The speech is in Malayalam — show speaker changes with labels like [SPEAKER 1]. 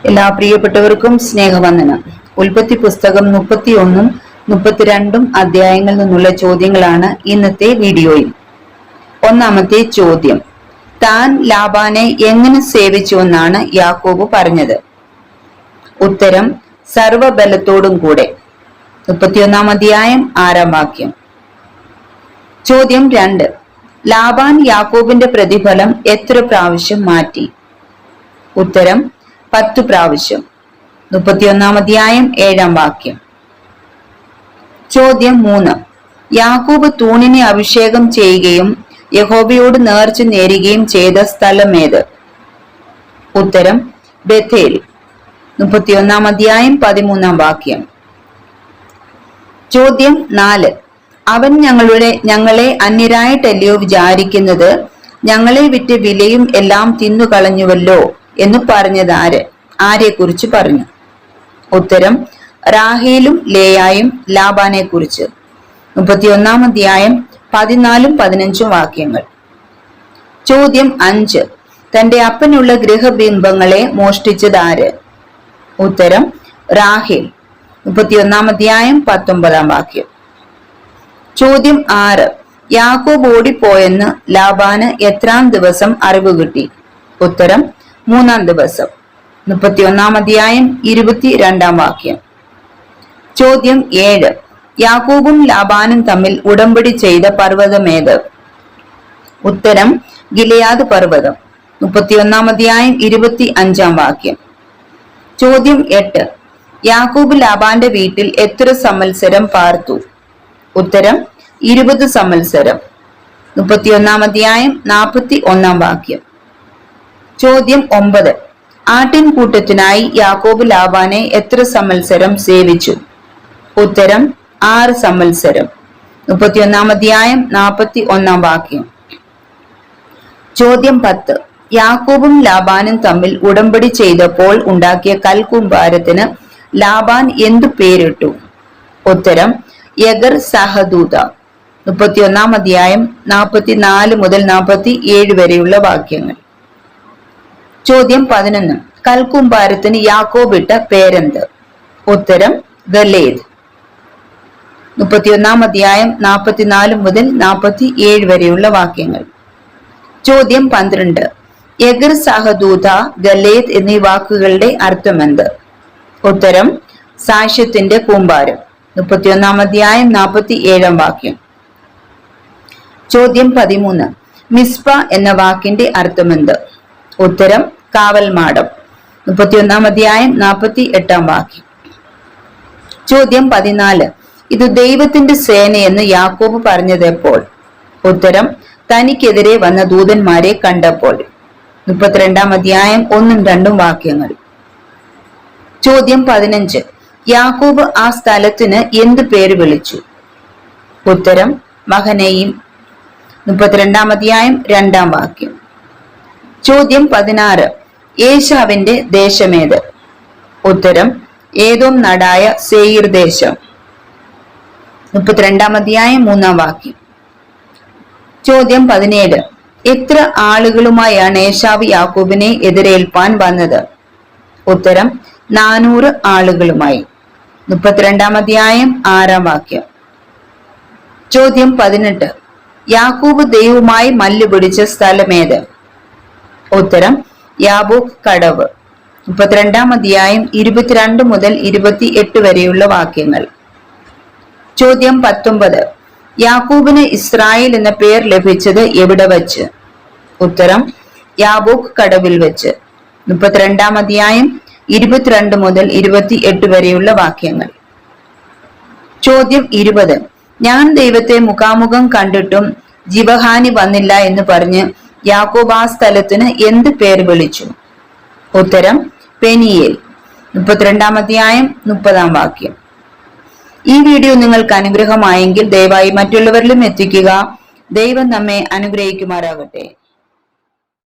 [SPEAKER 1] എല്ലാ പ്രിയപ്പെട്ടവർക്കും സ്നേഹവന്ദനം. ഉൽപ്പത്തി പുസ്തകം 31 32 അധ്യായങ്ങളിൽ നിന്നുള്ള ചോദ്യങ്ങളാണ് ഇന്നത്തെ വീഡിയോയിൽ. ഒന്നാമത്തെ ചോദ്യം, താൻ ലാബാനെ എങ്ങനെ സേവിച്ചുവെന്നാണ് യാക്കോബ് പറഞ്ഞത്? ഉത്തരം, സർവബലത്തോടും കൂടെ. 31 അധ്യായം 6 വാക്യം. ചോദ്യം 2, ലാബാൻ യാക്കോബിന്റെ പ്രതിഫലം എത്ര പ്രാവശ്യം മാറ്റി? ഉത്തരം, 10 പ്രാവശ്യം. 31 അധ്യായം 7 വാക്യം. ചോദ്യം 3, യാക്കോബ് തൂണിനെ അഭിഷേകം ചെയ്യുകയും യഹോവയോട് നേർച്ച നേരുകയും ചെയ്ത സ്ഥലമേത്? ഉത്തരം, ബേഥേൽ. 31 അധ്യായം 13 വാക്യം. ചോദ്യം 4, അവൻ ഞങ്ങളെ അന്യരായിട്ടല്ലയോ വിചാരിക്കുന്നത്, ഞങ്ങളെ വിറ്റ് വിലയും എല്ലാം തിന്നുകളഞ്ഞുവല്ലോ എന്ന് പറഞ്ഞത് ആരെ കുറിച്ച് പറഞ്ഞു? ഉത്തരം, റാഹേലും ലേയായും ലാബാനെ കുറിച്ച്. 31 അധ്യായം 14 15 വാക്യങ്ങൾ. ചോദ്യം 5, തന്റെ അപ്പനുള്ള ഗൃഹബിംബങ്ങളെ മോഷ്ടിച്ചത് ആര്? ഉത്തരം, റാഹേൽ. 31 അധ്യായം 19 വാക്യം. ചോദ്യം 6, യാക്കോബ് ഓടിപ്പോയെന്ന് ലാബാന് എത്രാം ദിവസം അറിവ് കിട്ടി? ഉത്തരം, 3-ാം ദിവസം. 31 അധ്യായം 22 വാക്യം. ചോദ്യം 7, യാക്കോബും ലാബാനും തമ്മിൽ ഉടമ്പടി ചെയ്ത പർവ്വതമേത്? ഉത്തരം, ഗിലെയാദ് പർവ്വതം. 31 അധ്യായം 25 വാക്യം. ചോദ്യം 8, യാക്കോബ് ലാബാന്റെ വീട്ടിൽ എത്ര സംവത്സരം പാർത്തു? ഉത്തരം, 20 സംവത്സരം. 31 അധ്യായം 41 വാക്യം. ചോദ്യം 9, ആട്ടിൻകൂട്ടത്തിനായി യാക്കോബ് ലാബാനെ എത്ര സംവത്സരം സേവിച്ചു? ഉത്തരം, 6 സംവത്സരം. 31 അധ്യായം 41 വാക്യം. ചോദ്യം 10, യാക്കോബും ലാബാനും തമ്മിൽ ഉടമ്പടി ചെയ്തപ്പോൾ ഉണ്ടാക്കിയ കൽക്കൂമ്പാരത്തിന് ലാബാൻ എന്തു പേരിട്ടു? ഉത്തരം, യഗർ സഹദൂത. 31 അധ്യായം 44 മുതൽ 47 വരെയുള്ള വാക്യങ്ങൾ. ചോദ്യം 11, കൽക്കൂമ്പാരത്തിന് യാക്കോബ് ഇട്ട പേരെന്ത്? ഉത്തരം, ഗലേദ്. 31 അധ്യായം 44 മുതൽ 47 വരെയുള്ള വാക്യങ്ങൾ. ചോദ്യം 12, യഗർ സഹദൂത, ഗലേദ് എന്നീ വാക്കുകളുടെ അർത്ഥമെന്ത്? ഉത്തരം, സാക്ഷ്യത്തിന്റെ കൂമ്പാരം. 31 അധ്യായം 47 വാക്യം. ചോദ്യം 13, മിസ്പ എന്ന വാക്കിന്റെ അർത്ഥമെന്ത്? ഉത്തരം, കാവൽമാടം. 31 അധ്യായം 48 വാക്യം. ചോദ്യം 14, ഇത് ദൈവത്തിന്റെ സേനയെന്ന് യാക്കോബ് പറഞ്ഞത് എപ്പോൾ? ഉത്തരം, തനിക്കെതിരെ വന്ന ദൂതന്മാരെ കണ്ടപ്പോൾ. 32 അധ്യായം 1-2 വാക്യങ്ങൾ. ചോദ്യം 15, യാക്കോബ് ആ സ്ഥലത്തിന് എന്ത് പേര് വിളിച്ചു? ഉത്തരം, മഹനയീം. 32 അധ്യായം 2 വാക്യം. ചോദ്യം 16, ഏശാവിന്റെ ദേശമേത്? ഉത്തരം, ഏദോം നാടായ സേയീർ ദേശം. 32 അധ്യായം 3 വാക്യം. ചോദ്യം 17, എത്ര ആളുകളുമായാണ് ഏശാവ് യാക്കോബിനെ എതിരേൽപ്പാൻ വന്നത്? ഉത്തരം, 400 ആളുകളുമായി. 32 അധ്യായം 6 വാക്യം. ചോദ്യം 18, യാക്കോബ് ദൈവവുമായി മല്ല് പിടിച്ച സ്ഥലമേത്? ഉത്തരം, യാബോക്ക് കടവ്. 32 അധ്യായം 22 മുതൽ 28 വരെയുള്ള വാക്യങ്ങൾ. ചോദ്യം 19, യാക്കോബിന് ഇസ്രായേൽ എന്ന പേർ ലഭിച്ചത് എവിടെ വച്ച്? ഉത്തരം, യാബോക്ക് കടവിൽ വെച്ച്. 32 അധ്യായം 22 മുതൽ 28 വരെയുള്ള വാക്യങ്ങൾ. ചോദ്യം 20, ഞാൻ ദൈവത്തെ മുഖാമുഖം കണ്ടിട്ടും ജീവഹാനി വന്നില്ല എന്ന് പറഞ്ഞ് യാക്കോബ് ആ സ്ഥലത്തിന് എന്ത് പേർ വിളിച്ചു? ഉത്തരം, പെനിയേൽ. 32 അധ്യായം 30 വാക്യം. ഈ വീഡിയോ നിങ്ങൾക്ക് അനുഗ്രഹമായെങ്കിൽ ദയവായി മറ്റുള്ളവരിലും എത്തിക്കുക. ദൈവം നമ്മെ അനുഗ്രഹിക്കുമാറാകട്ടെ.